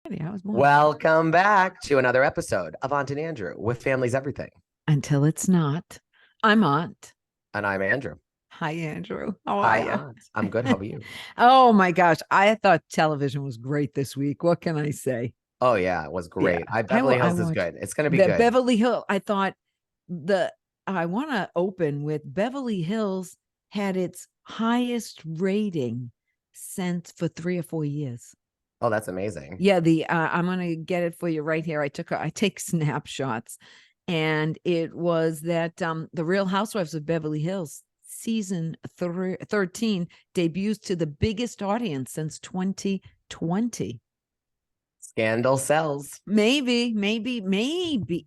I was born. Welcome back to another episode of Aunt and Andrew with Family's Everything. Until it's not. I'm Aunt. And I'm Andrew. Hi, Andrew. How are Hi, you? Aunt. I'm good. How are you? Oh my gosh. I thought television was great this week. What can I say? Oh, yeah, it was Yeah. great. Beverly I Hills is watched good. It's going to be good. Beverly Hills. I thought I want to open with Beverly Hills had its highest rating since for 3 or 4 years. Oh, that's amazing. Yeah, I'm gonna get it for you right here. I take snapshots, and it was that the Real Housewives of Beverly Hills season 13 debuts to the biggest audience since 2020. Scandal sells. Maybe.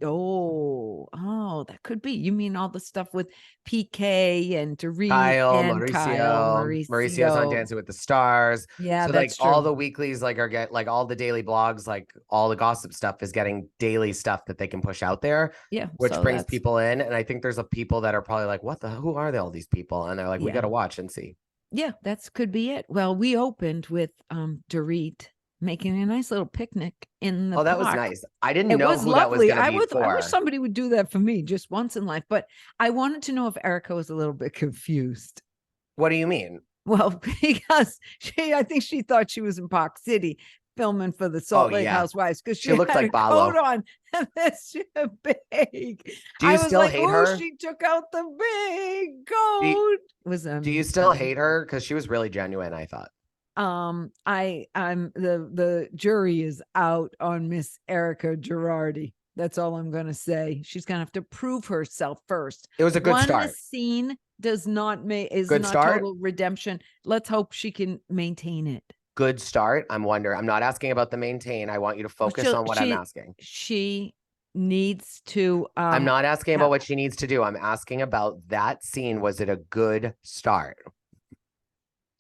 Oh, that could be. You mean all the stuff with PK and Dorit Kyle, and Kyle, Mauricio's on Mauricio. Dancing with the Stars. Yeah, So that's all true. the weeklies all the daily blogs, all the gossip stuff is getting daily stuff that they can push out there. Yeah, Which so brings people in. And I think there's people that are probably like, who are they, all these people? And they're like, we got to watch and see. Yeah, that's could be it. Well, we opened with Dorit making a nice little picnic in the that park. was nice. I didn't It know was who lovely. that was going to be for. I wish somebody would do that for me just once in life. But I wanted to know if Erika was a little bit confused. What do you mean? Well, because I think she thought she was in Park City filming for the Salt Lake Housewives because she looked had like a coat on and this big. Do you still hate her? She took out the big coat. Do you still hate her? Because she was really genuine, I thought. I'm the jury is out on Miss Erika Girardi. That's all I'm going to say. She's going to have to prove herself first. It was a good start. One scene does not good not start. Total redemption. Let's hope she can maintain it. Good start. I'm not asking about the maintain. I want you to focus on what I'm asking. She needs to. I'm not asking about what she needs to do. I'm asking about that scene. Was it a good start?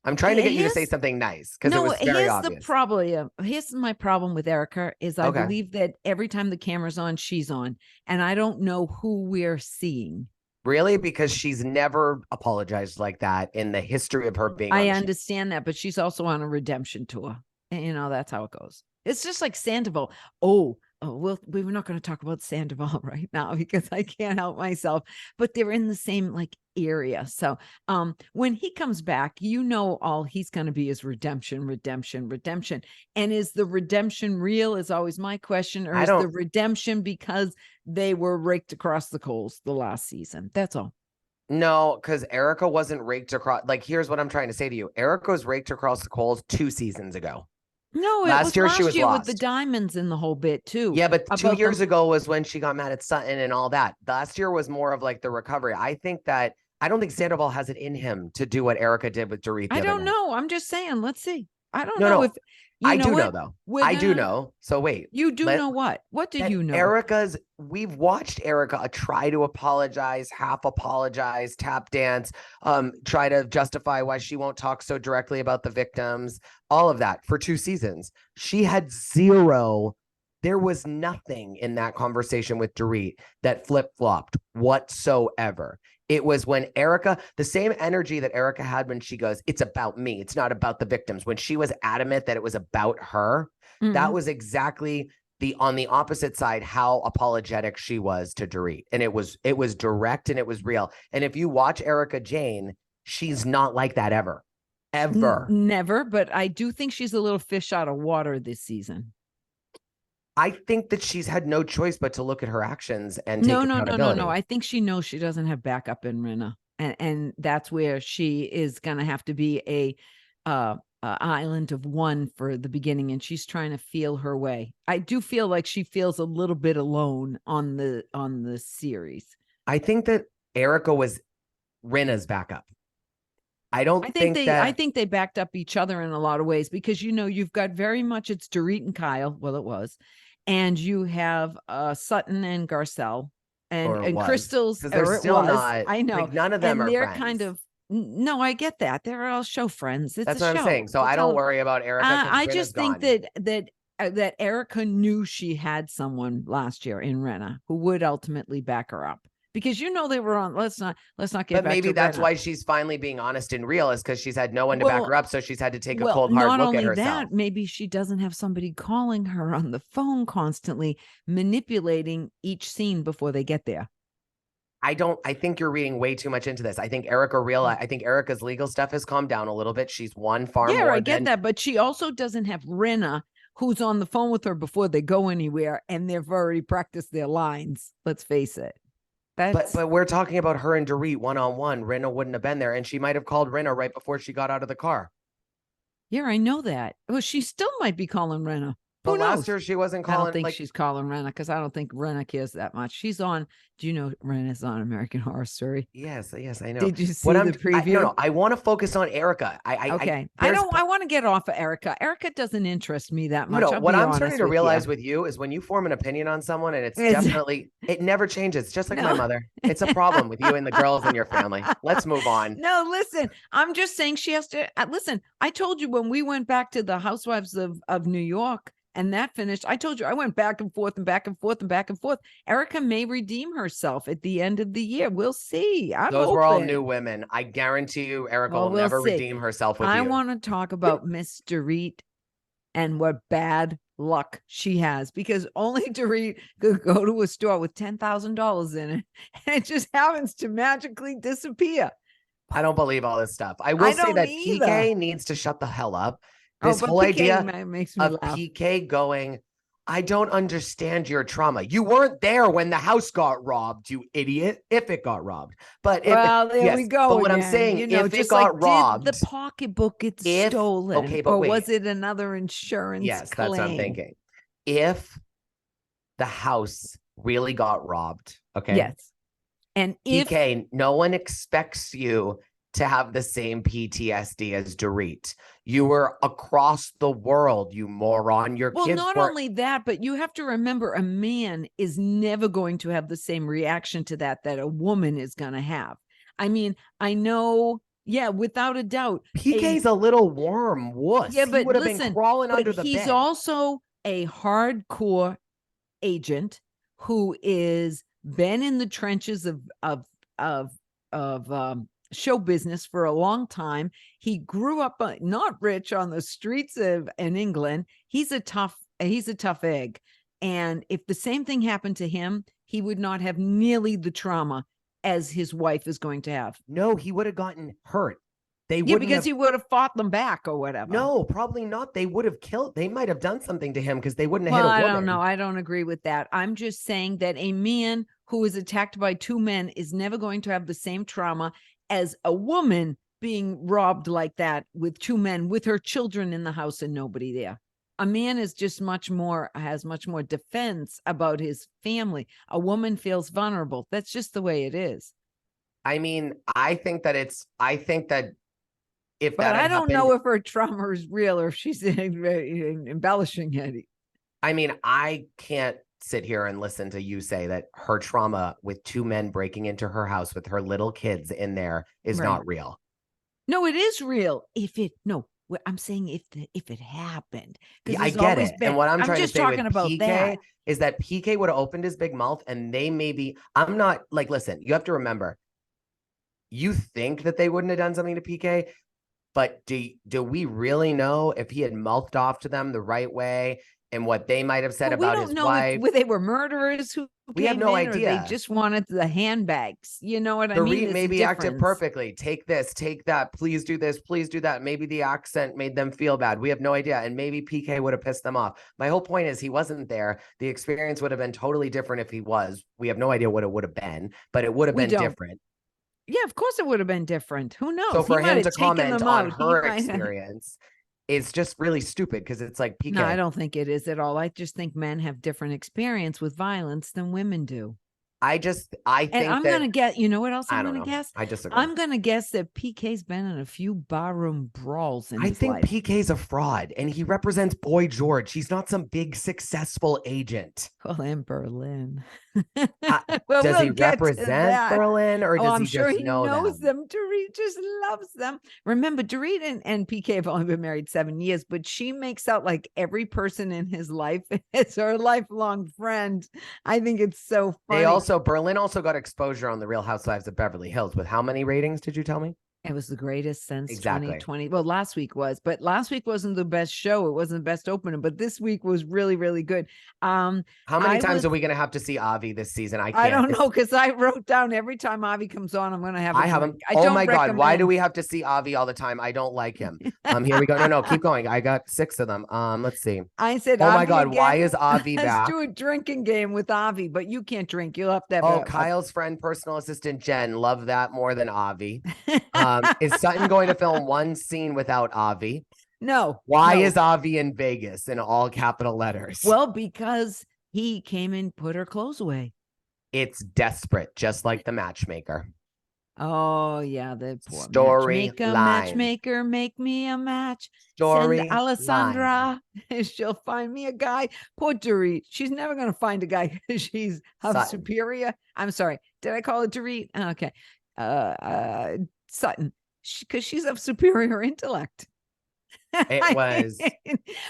I'm trying to get you to say something nice because it was very obvious. Here's my problem with Erika is I believe that every time the camera's on, she's on, and I don't know who we're seeing. Really? Because she's never apologized like that in the history of her being. I understand that, but she's also on a redemption tour, and that's how it goes. It's just like Sandoval. We're not going to talk about Sandoval right now because I can't help myself, but they're in the same area. So when he comes back, all he's going to be is redemption. And is the redemption real is always my question, or is the redemption because they were raked across the coals the last season? That's all. No, because Erika wasn't raked across. Here's what I'm trying to say to you. Erika was raked across the coals 2 seasons ago. No, last year she was lost with the diamonds in the whole bit too. Yeah, but 2 years ago was when she got mad at Sutton and all that. Last year was more of the recovery. I don't think Sandoval has it in him to do what Erika did with Dorit. I don't know. I'm just saying. Let's see. I don't know if I do know though. I do know. So wait, you do know what? What do you know? We've watched Erika try to apologize, half apologize, tap dance, try to justify why she won't talk so directly about the victims, all of that for 2 seasons. She had zero. There was nothing in that conversation with Dorit that flip-flopped whatsoever. It was when Erika, the same energy that Erika had when she goes, it's about me, it's not about the victims. When she was adamant that it was about her, that was exactly on the opposite side, how apologetic she was to Dorit. And it was direct and it was real. And if you watch Erika Jayne, she's not like that ever. Never. But I do think she's a little fish out of water this season. I think that she's had no choice but to look at her actions and take accountability. No. I think she knows she doesn't have backup in Rinna, and that's where she is going to have to be a island of one for the beginning, and she's trying to feel her way. I do feel like she feels a little bit alone on the series. I think that Erika was Rinna's backup. I think they backed up each other in a lot of ways because you've got very much it's Dorit and Kyle. Well, it was. And you have Sutton and Garcelle and Crystal's. They're still not. I know. None of them and are they're friends. kind of. No, I get that. They're all show friends. That's what I'm saying. So I don't worry about Erika. I just think that Erika knew she had someone last year in Rinna who would ultimately back her up. because they were on. Let's not get But back maybe to that's Renna. why she's finally being honest and real, is because she's had no one to back Well, her up. So she's had to take a cold, hard not look at only herself. that, maybe she doesn't have somebody calling her on the phone constantly, manipulating each scene before they get there. I think you're reading way too much into this. I think I think Erika's legal stuff has calmed down a little bit. She's won far more. I get that, but she also doesn't have Renna, who's on the phone with her before they go anywhere, and they've already practiced their lines. Let's face it. But we're talking about her and Dorit one-on-one. Rinna wouldn't have been there, and she might have called Rinna right before she got out of the car. Yeah, I know that. Well, she still might be calling Renna. Who But knows? last year she wasn't calling. I don't think she's calling Renna, because I don't think Renna cares that much. She's on. Do you know Renna's on American Horror Story? Yes, I know. Did you see the preview? No, I want to focus on Erika. Okay. I want to get off of Erika. Erika doesn't interest me that much. No, what I'm starting to realize with you is when you form an opinion on someone, and it never changes. Just like my mother. It's a problem with you and the girls in your family. Let's move on. No, listen, I'm just saying she has to listen. I told you when we went back to the Housewives of New York and that finished, I told you I went back and forth and back and forth and back and forth. Erika may redeem herself at the end of the year. We'll see. Those were all new women. I guarantee you, Erika will never redeem herself with you. I want to talk about Miss Dorit and what bad luck she has, because only Dorit could go to a store with $10,000 in it, and it just happens to magically disappear. I don't believe all this stuff. I will say that PK needs to shut the hell up. This whole idea makes me laugh. PK going, I don't understand your trauma. You weren't there when the house got robbed, you idiot. If it got robbed. But there we go. But what I'm saying, if it got robbed, did the pocketbook get stolen? Okay, but or was it another insurance claim? That's what I'm thinking. If the house really got robbed, okay. Yes. And PK, no one expects you to have the same PTSD as Dorit. You were across the world, you moron. Your kids not only that, but you have to remember, a man is never going to have the same reaction to that a woman is going to have. I mean, I know, without a doubt. PK's a little worm wuss. Yeah, but he would have been crawling under the bed. He's also a hardcore agent who is been in the trenches of show business for a long time. He grew up not rich on the streets in England. He's a tough egg. And if the same thing happened to him, he would not have nearly the trauma as his wife is going to have. No, he would have gotten hurt. Because he would have fought them back or whatever. No, probably not. They would have killed. They might have done something to him because they wouldn't have hit a woman. I don't know. I don't agree with that. I'm just saying that a man who is attacked by two men is never going to have the same trauma as a woman being robbed like that with two men, with her children in the house and nobody there. A man is just has much more defense about his family. A woman feels vulnerable. That's just the way it is. I mean, I think that if I don't know if her trauma is real or if she's embellishing it. I mean, I can't sit here and listen to you say that her trauma with two men breaking into her house with her little kids in there is not real. No, it is real. I'm saying if it happened. I get it. And what I'm trying to say with PK is that PK would have opened his big mouth, and they maybe, I'm not like, listen, you have to remember, you think that they wouldn't have done something to PK, but do we really know if he had mouthed off to them the right way and what they might have said about his wife? If they were murderers who we have no idea. They just wanted the handbags. You know what I mean? Dorit maybe acted perfectly. Take this, take that. Please do this. Please do that. Maybe the accent made them feel bad. We have no idea. And maybe PK would have pissed them off. My whole point is he wasn't there. The experience would have been totally different if he was. We have no idea what it would have been, but it would have been different. Yeah, of course it would have been different. Who knows? So for him to comment on her experience is just really stupid, because it's like, PK. No, I don't think it is at all. I just think men have different experience with violence than women do. I think I'm going to guess, you know what else I'm going to guess? I disagree. I'm going to guess that PK's been in a few barroom brawls in his life. I think PK's a fraud, and he represents Boy George. He's not some big successful agent. Well, in Berlin. Does he represent Berlin, or does he just know them? I'm sure he knows them. Dorit just loves them. Remember, Dorit and PK have only been married 7 years, but she makes out like every person in his life is her lifelong friend. I think it's so funny. They also Also, Berlin also got exposure on the Real Housewives of Beverly Hills with how many ratings did you tell me? It was the greatest since Exactly. 2020. Well, last week was, but last week wasn't the best show. It wasn't the best opener, but this week was really, really good. How many times are we going to have to see Avi this season? I don't know, because I wrote down every time Avi comes on, I'm going to have I have him. Oh my God. Why do we have to see Avi all the time? I don't like him. Here we go. No, keep going. I got 6 of them. Let's see. I said, oh Avi my God, again? why is Avi Let's back? do a drinking game with Avi, but you can't drink. You'll have to have Kyle's friend, personal assistant Jen. Love that more than Avi. Is Sutton going to film one scene without Avi? No. Why is Avi in Vegas in all capital letters? Well, because he came and put her clothes away. It's desperate, just like the matchmaker. Oh, yeah, the poor Story matchmaker, make me a match. Send Alessandra. She'll find me a guy. Poor Dorit. She's never going to find a guy because she's of superior. I'm sorry. Did I call it Dorit? Okay. Sutton. Because she's of superior intellect. It was.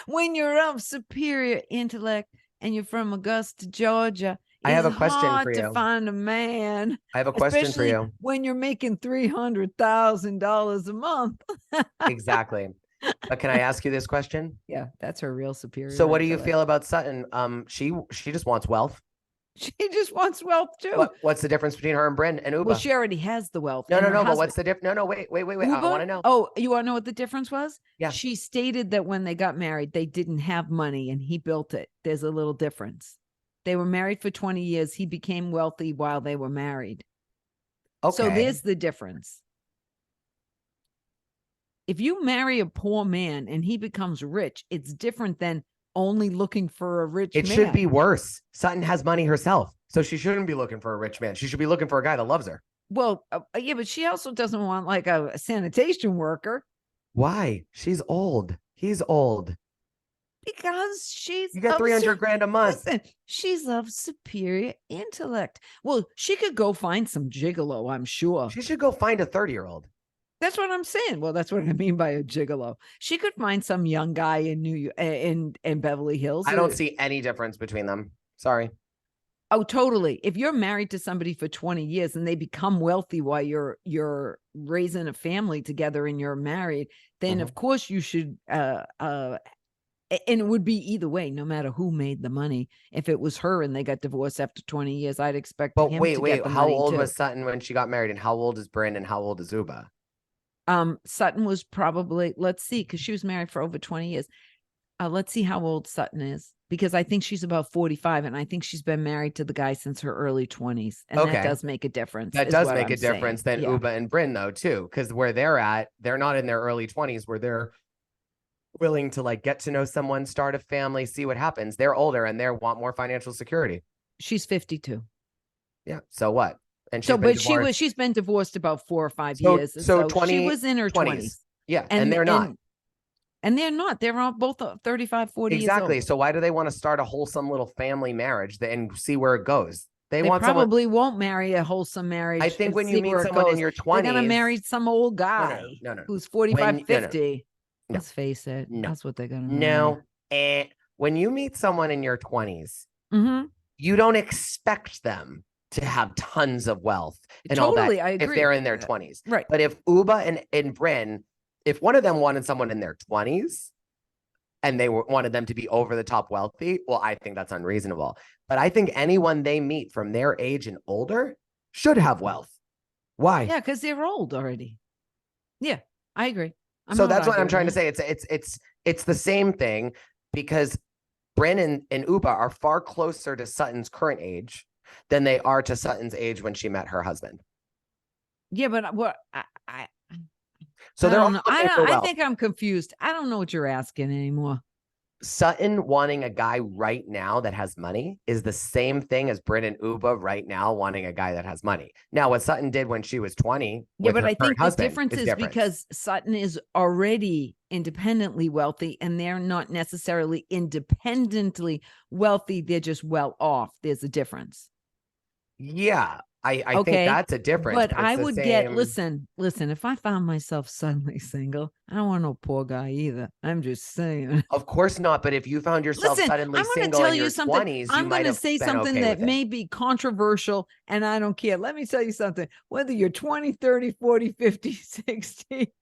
When you're of superior intellect and you're from Augusta, Georgia, I have a question for you. To find a man. I have a question for you. When you're making $300,000 a month. Exactly. But can I ask you this question? Yeah, that's her real superior. So what do you feel about Sutton? She just wants wealth. She just wants wealth too. What's the difference between her and Bryn and Uba? Well, she already has the wealth. No. But what's the difference? No, wait. I want to know. Oh, you want to know what the difference was? Yeah. She stated that when they got married, they didn't have money and he built it. There's a little difference. They were married for 20 years. He became wealthy while they were married. Okay. So there's the difference. If you marry a poor man and he becomes rich, it's different than only looking for a rich man. It should be worse. Sutton has money herself, so she shouldn't be looking for a rich man. She should be looking for a guy that loves her. Well, yeah, but she also doesn't want like a sanitation worker. Why? She's old. He's old. Because she's you got 300 grand a month. Listen, she's of superior intellect. Well, she could go find some gigolo, I'm sure. She should go find a 30-year-old. That's what I'm saying. Well, that's what I mean by a gigolo. She could find some young guy in New York, in Beverly Hills. I don't see any difference between them. Sorry. Oh, totally. If you're married to somebody for 20 years and they become wealthy while you're raising a family together and you're married, then of course you should and it would be either way, no matter who made the money. If it was her and they got divorced after 20 years, I'd expect him to get the how money old too. was Sutton when she got married, and how old is Bryn, and how old is Uba? Sutton was probably, let's see, because she was married for over 20 years. Let's see how old Sutton is, because I think she's about 45, and I think she's been married to the guy since her early 20s. And that does make a difference. That does make a difference than Uba and Bryn, though, too, because where they're at, they're not in their early 20s where they're willing to like get to know someone, start a family, see what happens. They're older and they want more financial security. She's 52. Yeah. So what? And she's been divorced about 4 or 5 years. So 20, she was in her 20s. Yeah. And they're not. And they're not. They're all both 35, 40 years old. Exactly. So why do they want to start a wholesome little family marriage and see where it goes? They probably won't marry a wholesome marriage. I think when you meet someone in your 20s, they're going to marry some old guy who's 45, 50. Let's face it. That's what they're going to marry. When you meet someone in your 20s, you don't expect them to have tons of wealth and all that I agree. If they're in their 20s. Right. But if Uba and Bryn, if one of them wanted someone in their 20s and they wanted them to be over the top wealthy, well, I think that's unreasonable. But I think anyone they meet from their age and older should have wealth. Why? Yeah, because they're old already. Yeah, I agree. So that's what I'm trying to say. It's the same thing, because Bryn and Uba are far closer to Sutton's current age than they are to Sutton's age when she met her husband. Yeah, but what so I think I'm confused. I don't know what you're asking anymore. Sutton wanting a guy right now that has money is the same thing as Bryn and Uba right now wanting a guy that has money. Now, what Sutton did when she was 20. Yeah, but I think the difference is because Sutton is already independently wealthy and they're not necessarily independently wealthy. They're just well off. There's a difference. Yeah. I think Okay. that's a difference, But but it's I the would get, same. listen, if I found myself suddenly single, I don't want no poor guy either. I'm just saying. Of course not. But if you found yourself Listen, suddenly I'm going to single tell in you your something. 20s, you I'm going might to have say been something okay that with it. may be controversial, and I don't care. Let me tell you something. Whether you're 20, 30, 40, 50, 60,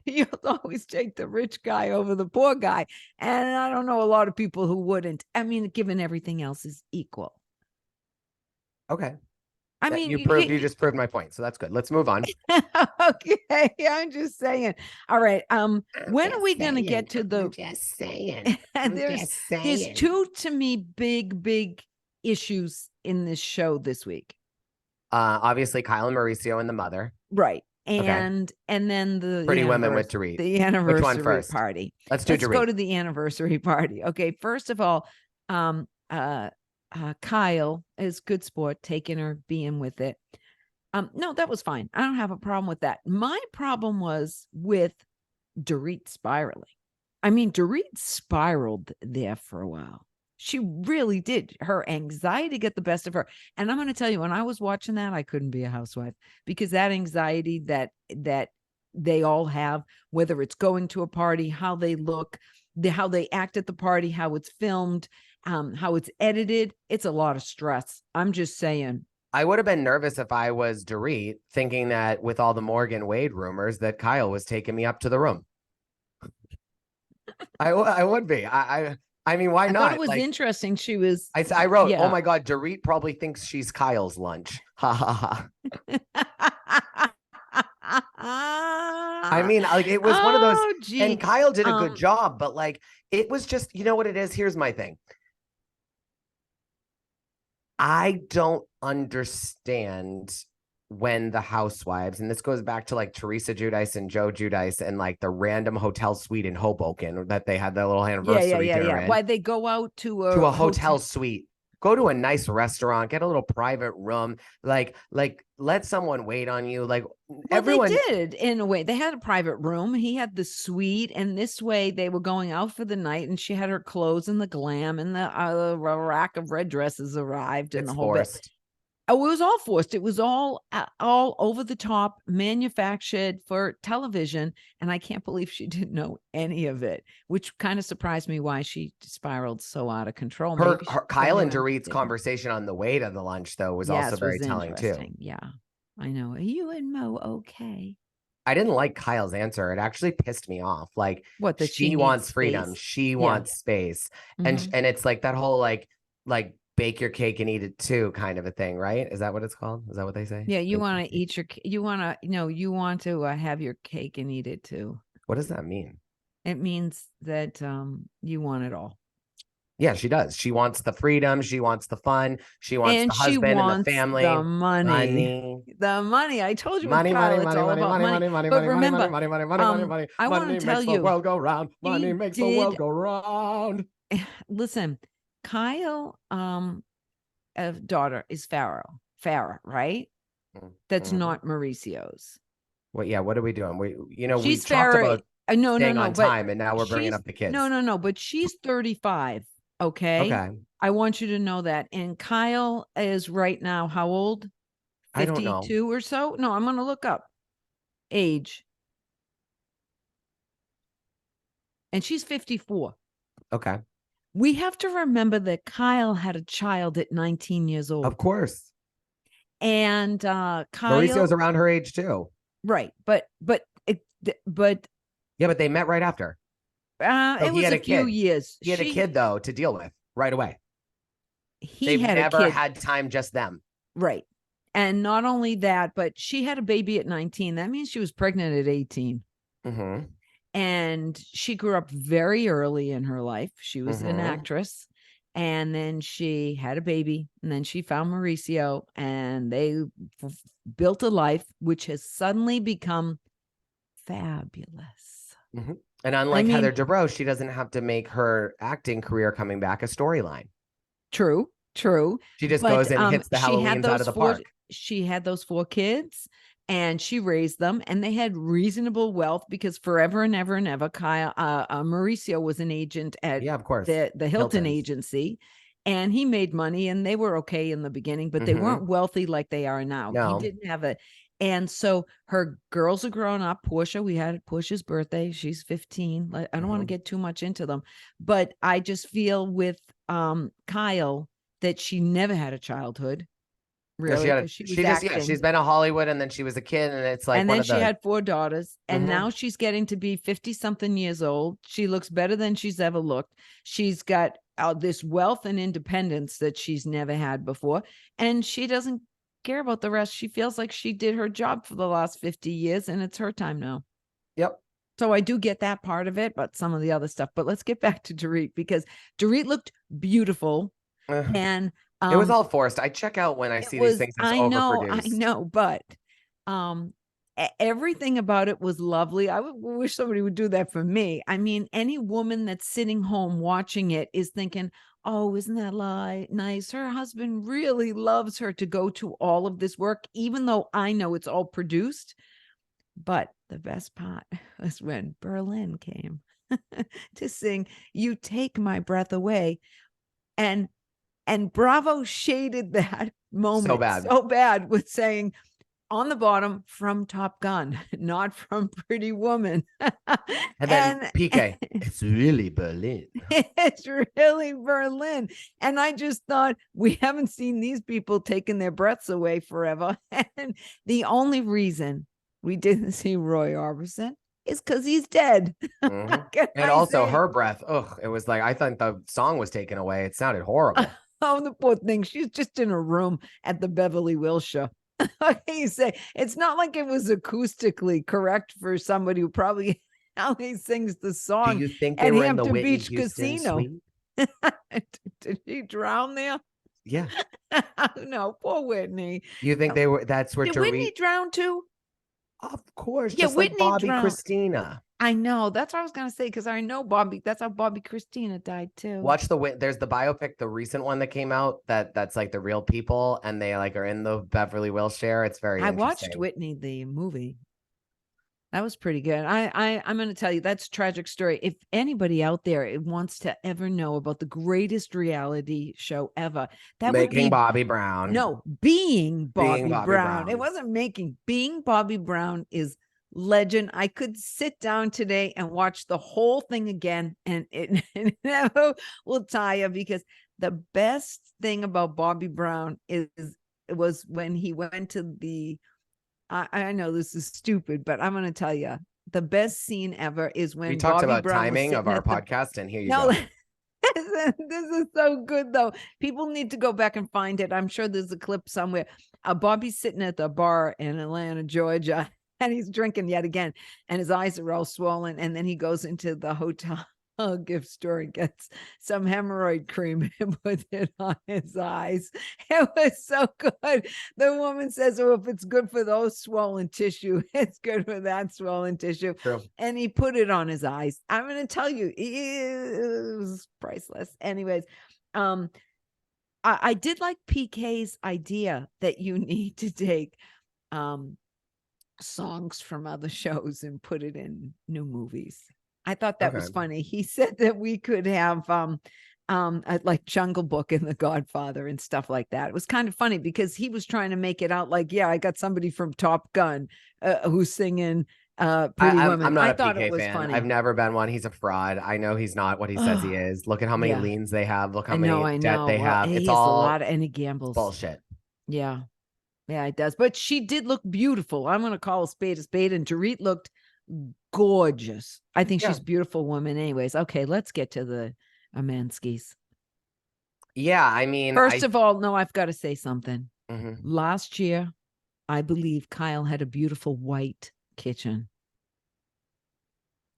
you'll always take the rich guy over the poor guy. And I don't know a lot of people who wouldn't. I mean, given everything else is equal. Okay. I mean, You just proved my point. So that's good. Let's move on. okay. I'm just saying. All right. When are we going to get to the? I'm just saying. There's two, to me, big issues in this show this week. Obviously Kyle and Mauricio and the mother. Right. Okay. And then the Pretty Women with Dorit. the anniversary Which one first? party. Let's go Dorit. To the anniversary party. Okay. First of all, Kyle is good sport, taking her, being with it. No, that was fine. I don't have a problem with that. My problem was with Dorit spiraling. I mean, Dorit spiraled there for a while. She really did. Her anxiety get the best of her. And I'm going to tell you, when I was watching that, I couldn't be a housewife, because that anxiety that they all have, whether it's going to a party, how they look, how they act at the party, how it's filmed, how it's edited, it's a lot of stress. I'm just saying. I would have been nervous if I was Dorit, thinking that with all the Morgan Wade rumors that Kyle was taking me up to the room. I would be. I mean, why not? I thought it was interesting. She was. I wrote, oh my God, Dorit probably thinks she's Kyle's lunch. Ha ha ha. I mean, like, it was one of those, and Kyle did a good job, but like, it was just, you know what it is? Here's my thing. I don't understand when the housewives, and this goes back to like Teresa Giudice and Joe Giudice and like the random hotel suite in Hoboken that they had their little anniversary dinner in. Why they go out to a hotel suite, go to a nice restaurant, get a little private room, like let someone wait on you. Like, everyone they did, in a way. They had a private room. He had the suite, and this way they were going out for the night, and she had her clothes and the glam, and the rack of red dresses arrived, and the whole bit. Oh, it was all forced. It was all over the top, manufactured for television. And I can't believe she didn't know any of it, which kind of surprised me why she spiraled so out of control. Her Kyle and Dorit's conversation on the way to the lunch, though, was also very telling too. Yeah, I know. Are you and Mo okay? I didn't like Kyle's answer. It actually pissed me off. Like, what, that she wants freedom. She wants space. And it's like that whole like bake your cake and eat it too kind of a thing, right? Is that what it's called? Is that what they say? Yeah, you want to eat you want to have your cake and eat it too. What does that mean? It means that you want it all. Yeah, she does. She wants the freedom. She wants the fun. She wants the husband and the family. The money. The money. I told you, money, Kyle, it's all about money. But remember, I want to tell you, the world go round. Money makes the world go round. Listen, Kyle, daughter is Farrah, right? That's not Mauricio's. Well, yeah. What are we doing? We she's talked about no, on time, and now we're bringing up the kids. No, but she's 35. Okay. I want you to know that. And Kyle is right now how old? 52 I don't know. Or so. No, I'm going to look up age. And she's 54. Okay. We have to remember that Kyle had a child at 19 years old. Of course. And Kyle, Mauricio's around her age too. Right. But yeah, but they met right after. It was a few years. He had a kid though to deal with right away. They've never had time, just them. Right. And not only that, but she had a baby at 19. That means she was pregnant at 18. Mm-hmm. And she grew up very early in her life. She was an actress. And then she had a baby. And then she found Mauricio. And they built a life which has suddenly become fabulous. Mm-hmm. And unlike Heather Dubrow, she doesn't have to make her acting career coming back a storyline. True. She just goes and hits the Halloweens out of the park. She had those 4 kids, and she raised them, and they had reasonable wealth because forever and ever and ever, Mauricio was an agent at of course, the Hilton agency. and he made money, and they were okay in the beginning, but they weren't wealthy like they are now. No. He didn't have it. And so her girls are growing up. Portia, we had Portia's birthday. She's 15. I don't want to get too much into them, but I just feel with Kyle that she never had a childhood. Really, no, she's been a Hollywood, and then she was a kid, and it's like, and then she had 4 daughters, and now she's getting to be 50 something years old. She looks better than she's ever looked. She's got this wealth and independence that she's never had before, and she doesn't care about the rest. She feels like she did her job for the last 50 years, and it's her time now. Yep. So I do get that part of it, but some of the other stuff. But let's get back to Dorit, because Dorit looked beautiful, and it was all forced. I check out when I see these things as overproduced. I know, but everything about it was lovely. I wish somebody would do that for me. I mean, any woman that's sitting home watching it is thinking, oh, isn't that nice? Her husband really loves her to go to all of this work, even though I know it's all produced. But the best part was when Berlin came to sing "You Take My Breath Away." And Bravo shaded that moment so bad with saying on the bottom, from Top Gun, not from Pretty Woman. And then PK, it's really Berlin. It's really Berlin. And I just thought, we haven't seen these people taking their breaths away forever. And the only reason we didn't see Roy Orbison is because he's dead. And also her breath. Ugh, it was like, I thought the song was taken away. It sounded horrible. Oh, the poor thing. She's just in a room at the Beverly Hills show. You say it's not like it was acoustically correct for somebody who probably only sings the song. Do you think they were in the Whitney Beach Houston Casino? suite? Did he drown there? Yeah. No, poor Whitney. You think they were? That's where Whitney drown too? Of course. Yeah, just Whitney like Bobby drowned. Christina. I know. That's what I was gonna say, because I know Bobby. That's how Bobby Christina died too. Watch there's the biopic, the recent one that came out. That's like the real people, and they like are in the Beverly Wilshire. It's very. I watched Whitney the movie. That was pretty good. I'm going to tell you, that's a tragic story. If anybody out there wants to ever know about the greatest reality show ever, that would be Bobby Brown. No, being Bobby Brown. It wasn't making. Being Bobby Brown is legend. I could sit down today and watch the whole thing again, and it never will tire, because the best thing about Bobby Brown was when he went to the I know this is stupid, but I'm going to tell you, the best scene ever is when we talked Bobby about Brown timing of our podcast, and here you go. This is so good, though. People need to go back and find it. I'm sure there's a clip somewhere. Bobby's sitting at the bar in Atlanta, Georgia, and he's drinking yet again, and his eyes are all swollen. And then he goes into the hotel gift store and gets some hemorrhoid cream and puts it on his eyes. It was so good. The woman says, oh, if it's good for those swollen tissue, it's good for that swollen tissue. True. And he put it on his eyes. I'm going to tell you, it was priceless. Anyways, I did like PK's idea that you need to take songs from other shows and put it in new movies. I thought that was funny. He said that we could have like Jungle Book and The Godfather and stuff like that. It was kind of funny because he was trying to make it out like, yeah, I got somebody from Top Gun who's singing Pretty Woman. I'm not I a thought PK it was fan. funny. I've never been one. He's a fraud. I know he's not what he says he is. Look at how many liens they have. Look how many debt they have. It's all a lot, and he gambles. Bullshit. Yeah. Yeah, it does. But she did look beautiful. I'm going to call a spade, and Dorit looked gorgeous. I think she's a beautiful woman anyways. Okay, let's get to the Amanskis. Yeah, I mean, first of all, no, I've got to say something. Mm-hmm. Last year, I believe Kyle had a beautiful white kitchen.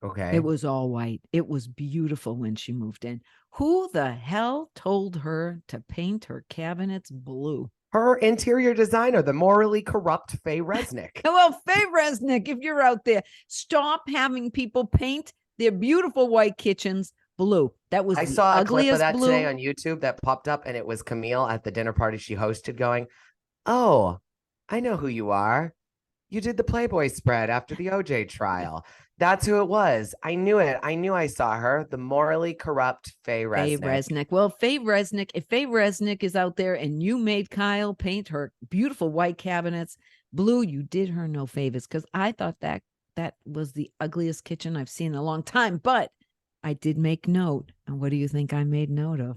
Okay. It was all white. It was beautiful when she moved in. Who the hell told her to paint her cabinets blue? Her interior designer, the morally corrupt Faye Resnick. Well, Faye Resnick, if you're out there, stop having people paint their beautiful white kitchens blue. That was I saw a clip of that blue today on YouTube that popped up, and it was Camille at the dinner party she hosted going, oh, I know who you are. You did the Playboy spread after the OJ trial. That's who it was. I knew it. I knew I saw her. The morally corrupt Faye Faye Resnick. Resnick. Well, Faye Resnick, if Faye Resnick is out there and you made Kyle paint her beautiful white cabinets blue, you did her no favors, because I thought that was the ugliest kitchen I've seen in a long time. But I did make note. And what do you think I made note of?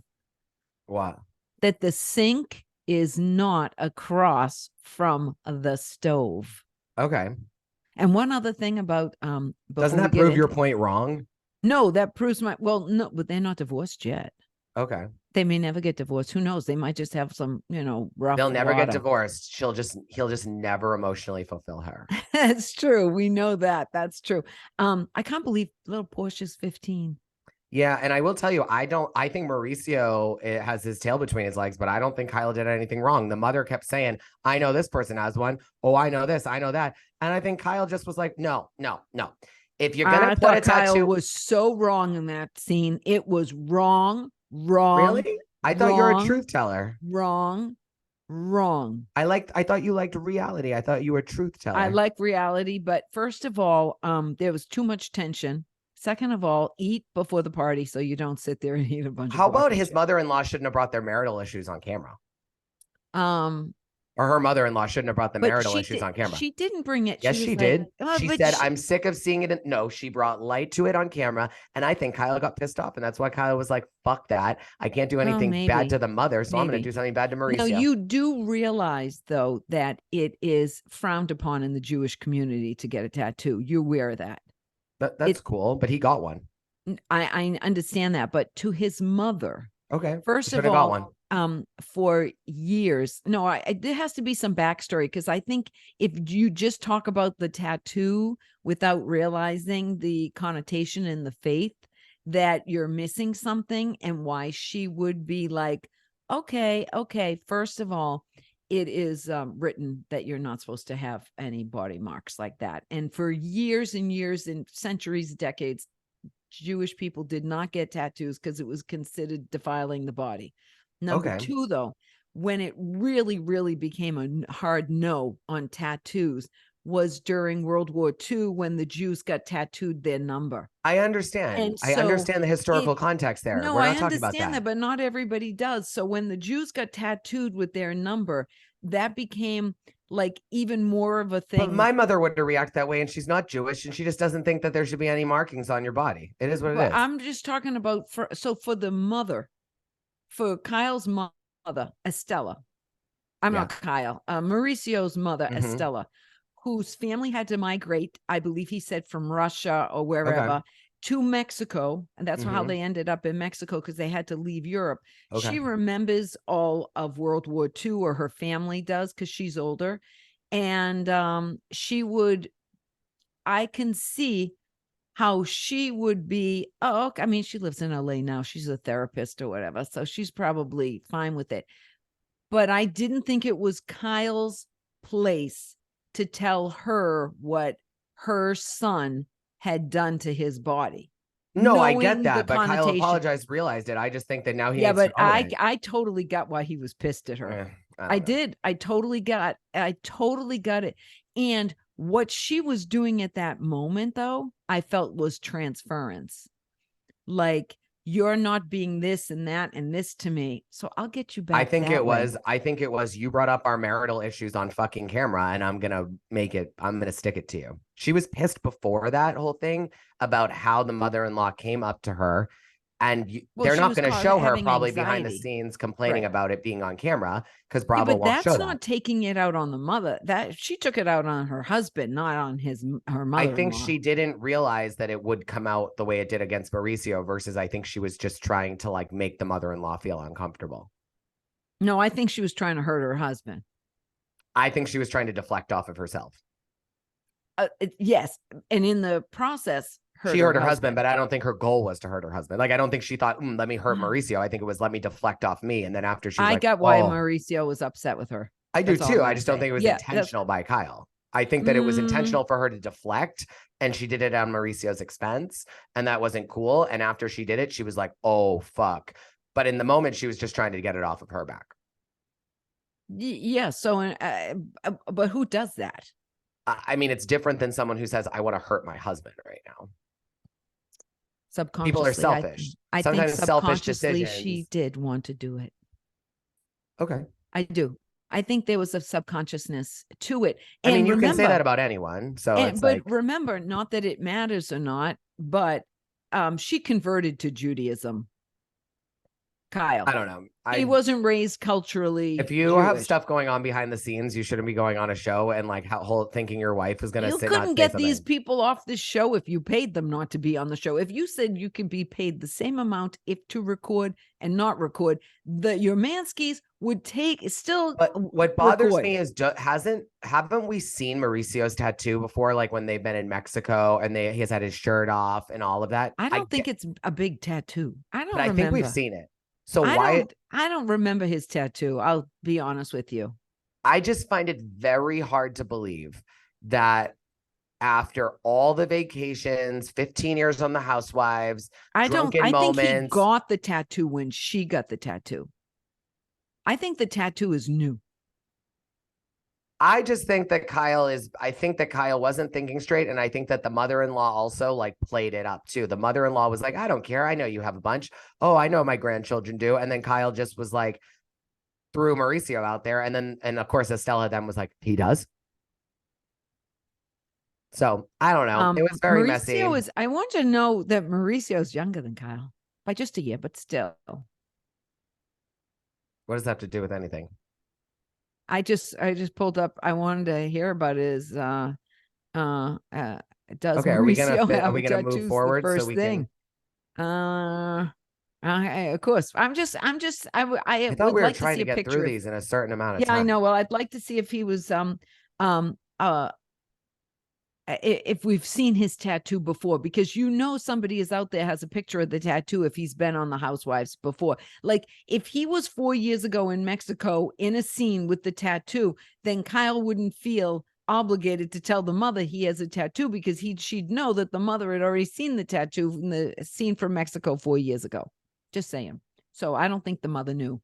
What? That the sink is not across from the stove. Okay. And one other thing about doesn't that prove your point wrong? No, that proves my no, but they're not divorced yet. Okay. They may never get divorced. Who knows? They might just have some, rough. They'll never water. get divorced. He'll just never emotionally fulfill her. That's true. We know that. That's true. I can't believe little Portia's 15. Yeah, and I will tell you, I think Mauricio has his tail between his legs, but I don't think Kyle did anything wrong. The mother kept saying, I know this person has one. Oh, I know this, I know that. And I think Kyle just was like, no. If you're gonna put a tattoo, Kyle was so wrong in that scene. It was wrong. Really? I thought you're a truth teller. Wrong. I thought you liked reality. I thought you were a truth teller. I like reality, but first of all, there was too much tension. Second of all, eat before the party so you don't sit there and eat a bunch. How about his mother-in-law shouldn't have brought their marital issues on camera? Or her mother-in-law shouldn't have brought the marital issues on camera. She didn't bring it. Yes, she did. She said, I'm sick of seeing it. No, she brought light to it on camera. And I think Kyle got pissed off. And that's why Kyle was like, fuck that. I can't do anything bad to the mother. So I'm going to do something bad to Mauricio. No, you do realize, though, that it is frowned upon in the Jewish community to get a tattoo. You're aware of that. That's cool. But he got one. I understand that. But to his mother. Okay. First of all, for years, there has to be some backstory, because I think if you just talk about the tattoo without realizing the connotation in the faith, that you're missing something, and why she would be like, okay. First of all, it is written that you're not supposed to have any body marks like that. And for years and years and centuries, decades, Jewish people did not get tattoos because it was considered defiling the body. Number two, though, when it really, really became a hard no on tattoos was during World War II, when the Jews got tattooed their number. I understand. I understand the historical context there. No, We're not I talking about understand that, but not everybody does. So when the Jews got tattooed with their number, that became like even more of a thing. But my mother would react that way, and she's not Jewish, and she just doesn't think that there should be any markings on your body. It is what it is. I'm just talking about for the mother. For Kyle's mother, Estella, not Kyle, Mauricio's mother, Estella, whose family had to migrate, I believe he said from Russia or wherever, to Mexico. And that's how they ended up in Mexico, because they had to leave Europe. She remembers all of World War II, or her family does, because she's older. And I can see how she would be. I mean, she lives in LA now. She's a therapist or whatever, so she's probably fine with it. But I didn't think it was Kyle's place to tell her what her son had done to his body. No, I get that, but Kyle apologized, realized it. I just think that now he needs but I totally got why he was pissed at her. I did. I totally got it. And what she was doing at that moment, though, I felt was transference. Like, you're not being this and that and this to me, so I'll get you back. I think it was you brought up our marital issues on fucking camera, and I'm gonna stick it to you. She was pissed before that whole thing about how the mother-in-law came up to her. And they're not going to show her probably behind the scenes complaining about it being on camera, because Bravo won't show that. That's not taking it out on the mother. That she took it out on her husband, not on her mother. I think she didn't realize that it would come out the way it did against Mauricio, versus I think she was just trying to like make the mother-in-law feel uncomfortable. No, I think she was trying to hurt her husband. I think she was trying to deflect off of herself. Yes, and in the process, she hurt her husband, but I don't think her goal was to hurt her husband. Like, I don't think she thought, let me hurt Mauricio. I think it was, let me deflect off me. And then after I got why Mauricio was upset with her. I do too. I just don't think it was intentional by Kyle. I think that it was intentional for her to deflect, and she did it on Mauricio's expense, and that wasn't cool. And after she did it, she was like, oh, fuck. But in the moment, she was just trying to get it off of her back. Yeah. So, but who does that? I mean, it's different than someone who says, I want to hurt my husband right now. People are Subconsciously, selfish. I think Sometimes selfish subconsciously she decisions. did want to do it. Okay. I do. I think there was a subconsciousness to it. I And mean, you remember, can say that about anyone. So it's but like, remember, not that it matters or not, but she converted to Judaism. Kyle. I don't know. He wasn't raised culturally If you have Jewish. stuff going on behind the scenes, you shouldn't be going on a show and like thinking your wife is going to You sit not couldn't say get these something. people off the show if you paid them not to be on the show. If you said you could be paid the same amount if to record and not record, your Manskys would take still. But what bothers record. me is haven't we seen Mauricio's tattoo before? Like when they've been in Mexico and he has had his shirt off and all of that. I don't think it's a big tattoo. I don't but I remember. think we've seen it. So I don't remember his tattoo. I'll be honest with you. I just find it very hard to believe that after all the vacations, 15 years on the Housewives, I moments, think he got the tattoo when she got the tattoo. I think the tattoo is new. I just think that I think that Kyle wasn't thinking straight. And I think that the mother-in-law also like played it up too. The mother-in-law was like, I don't care. I know you have a bunch. Oh, I know my grandchildren do. And then Kyle just was like, threw Mauricio out there. And of course, Estella then was like, he does. So I don't know. It was very messy. I want you to know that Mauricio is younger than Kyle by just a year, but still. What does that have to do with anything? I just pulled up. I wanted to hear about his does okay, Mauricio are we gonna move forward? First so we thing. Can... of course. I thought we were trying to get through these in a certain amount of time. Yeah, I know. Well, I'd like to see if he was if we've seen his tattoo before, because somebody is out there has a picture of the tattoo if he's been on the Housewives before. Like if he was 4 years ago in Mexico in a scene with the tattoo, then Kyle wouldn't feel obligated to tell the mother he has a tattoo, because she'd know that the mother had already seen the tattoo from the scene from Mexico 4 years ago. Just saying. So I don't think the mother knew.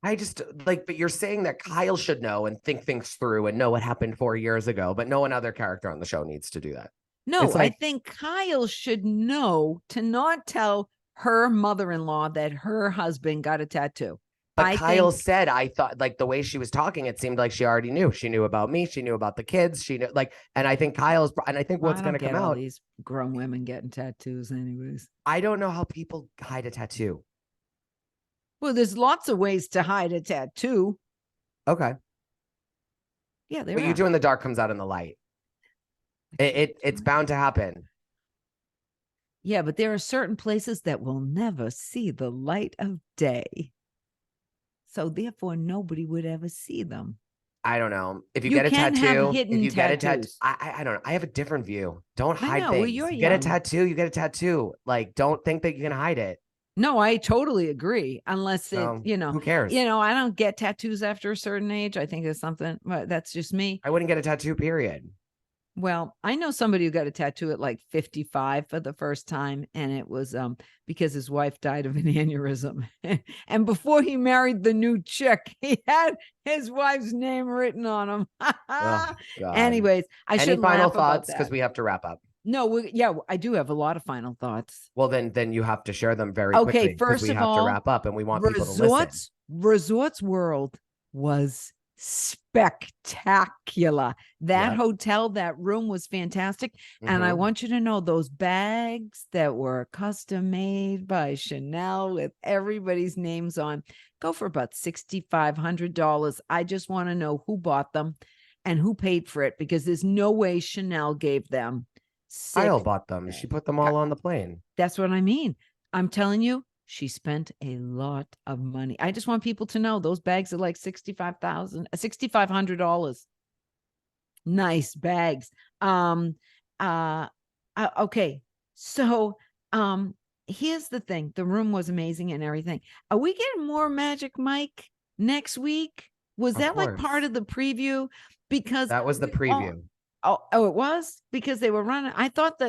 I just but you're saying that Kyle should know and think things through and know what happened 4 years ago, but no one other character on the show needs to do that. No, I think Kyle should know to not tell her mother-in-law that her husband got a tattoo. But Kyle said, I thought like the way she was talking, it seemed like she already knew. She knew about me. She knew about the kids. She knew and I think and I think what's going to come out. These grown women getting tattoos anyways. I don't know how people hide a tattoo. Well, there's lots of ways to hide a tattoo. Okay. Yeah, what you do in the dark comes out in the light. It's bound to happen. Yeah, but there are certain places that will never see the light of day. So therefore, nobody would ever see them. I don't know. If you get a tattoo, if you get a tattoo, I don't know. I have a different view. Don't hide things. Well, you get a tattoo, you get a tattoo. Like, don't think that you can hide it. No, I totally agree. Unless who cares? I don't get tattoos after a certain age. I think it's something, but that's just me. I wouldn't get a tattoo, period. Well, I know somebody who got a tattoo at like 55 for the first time, and it was because his wife died of an aneurysm. And before he married the new chick, he had his wife's name written on him. Oh, anyways, any final thoughts, because we have to wrap up? No, I do have a lot of final thoughts. Well, then you have to share them very quickly. Okay, first of all, we have to wrap up, and we want people to listen. Resorts World was spectacular. That hotel, that room was fantastic. And I want you to know those bags that were custom made by Chanel with everybody's names on go for about $6,500. I just want to know who bought them and who paid for it, because there's no way Chanel gave them. Kyle bought them. She put them all on the plane. That's what I mean. I'm telling you, she spent a lot of money. I just want people to know those bags are like $6,500. Nice bags. Okay. So, here's the thing. The room was amazing and everything. Are we getting more Magic Mike next week? Was that like part of the preview? Because that was the preview. Oh, it was, because they were running. I thought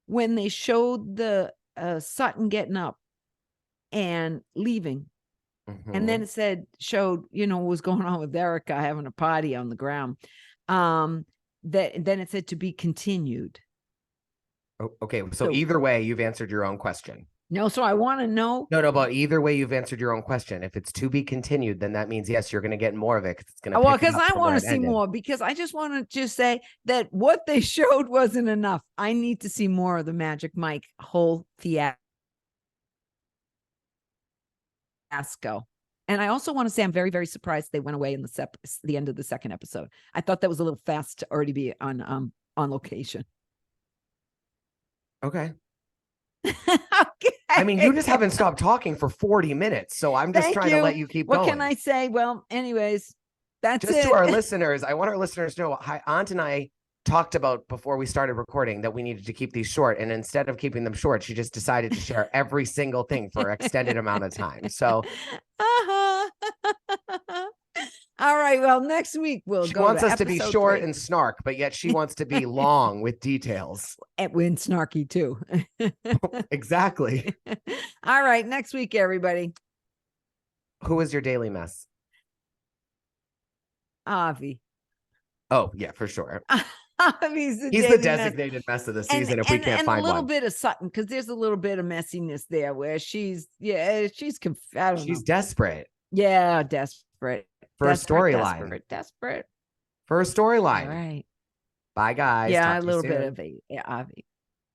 when they showed the Sutton getting up and leaving, And then Mhm. it showed, what was going on with Erika having a party on the ground. Then it said to be continued. Okay, so So either way, you've answered your own question. no, so I want to know. No, but either way, you've answered your own question. If it's to be continued, then that means yes, you're going to get more of it because it's going to Well, pick it because up I from want where to it see ended. more, because I just want to just say that what they showed wasn't enough. I need to see more of the Magic Mike whole fiasco. And I also want to say I'm very, very surprised they went away in the end of the second episode. I thought that was a little fast to already be on location. Okay. Okay. I mean, you just haven't stopped talking for 40 minutes. So I'm just Thank trying to you. let you keep What going. can I say? Well, anyways, that's Just it. to our listeners, I want our listeners to know, hi, Aunt and I talked about before we started recording that we needed to keep these short. And instead of keeping them short, she just decided to share every single thing for an extended amount of time. So uh-huh. All right. Well, next week we'll she go wants to us to be episode short 3. and snark, but yet she wants to be long with details. And we're snarky too. Exactly. All right. Next week, everybody. Who is your daily mess? Avi. Oh, yeah, for sure. Avi's the He's the daily mess. designated mess of the season if we can't And find a little one. bit of Sutton, because there's a little bit of messiness there where she's I don't She's know. desperate Yeah, desperate. for a Desperate, storyline. desperate, desperate. For a All storyline. right. Bye, guys. Yeah, Talk a to you little bit soon. of Avi.